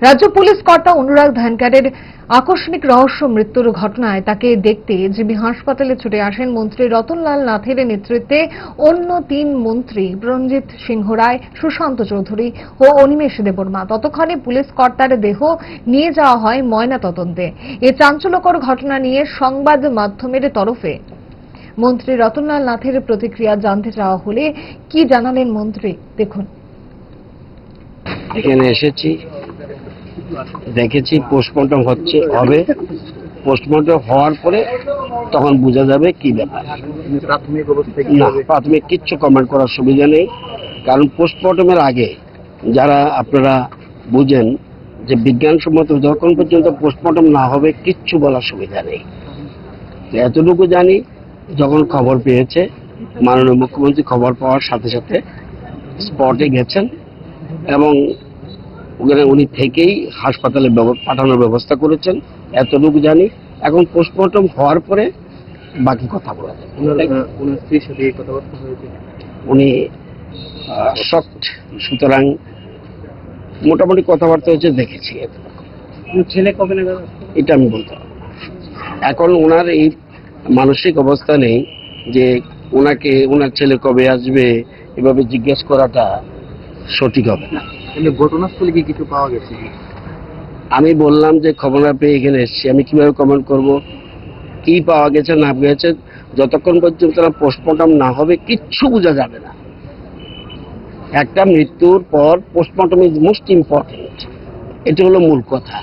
রাজ্য পুলিশ কর্তা অনুরাগ ধানকারের আকস্মিক রহস্য মৃত্যুর ঘটনায় তাকে দেখতে জিবি হাসপাতালে ছুটে আসেন মন্ত্রী রতনলাল নাথের নেতৃত্বে অন্য 3 মন্ত্রী রঞ্জিত সিংহ রায়, সুশান্ত চৌধুরী ও অনিমেষ দেববর্মা। ততক্ষণে পুলিশ কর্তার দেহ নিয়ে যাওয়া হয় ময়না তদন্তে। এই চাঞ্চল্যকর ঘটনা নিয়ে সংবাদ মাধ্যমের তরফে মন্ত্রী রতনলাল নাথের প্রতিক্রিয়া জানতে চাওয়া হলে কি জানালেন মন্ত্রী, দেখুন। এখানে এসেছি, দেখেছি পোস্টমর্টম হবে। পোস্টমর্টম হওয়ার পরে তখন বোঝা যাবে কি ব্যাপার। না, প্রাথমিক কিচ্ছু কমেন্ট করার সুবিধা নেই, কারণ পোস্টমর্টমের আগে যারা আপনারা বুঝেন যে বিজ্ঞানসম্মত যখন পর্যন্ত পোস্টমর্টম না হবে কিচ্ছু বলার সুবিধা নেই। এতটুকু জানি, যখন খবর পেয়েছে মাননীয় মুখ্যমন্ত্রী খবর পাওয়ার সাথে সাথে স্পটে গেছেন এবং ওখানে উনি থেকেই হাসপাতালে পাঠানোর ব্যবস্থা করেছেন, এতটুকু জানি। এখন পোস্টমর্টম হওয়ার পরে বাকি কথা বলা যাবে। উনি শকড, সুতরাং মোটামুটি কথাবার্তা হচ্ছে, দেখেছি। ছেলে কবে নাগাদ এটা আমি বলতে পারবো। এখন ওনার এই মানসিক অবস্থা নেই যে ওনার ছেলে কবে আসবে এভাবে জিজ্ঞেস করাটা সঠিক হবে না। ঘটনাস্থলে কি কিছু পাওয়া গেছে? আমি বললাম যে খবর না পেয়ে এখানে এসেছি, আমি কিভাবে কমেন্ট করব কি পাওয়া গেছে না গেছে। যতক্ষণ পর্যন্ত পোস্টমর্টম না হবে কিচ্ছু বোঝা যাবে না। একটা মৃত্যুর পর পোস্টমর্টম ইজ মোস্ট ইম্পর্টেন্ট, এটা হলো মূল কথা।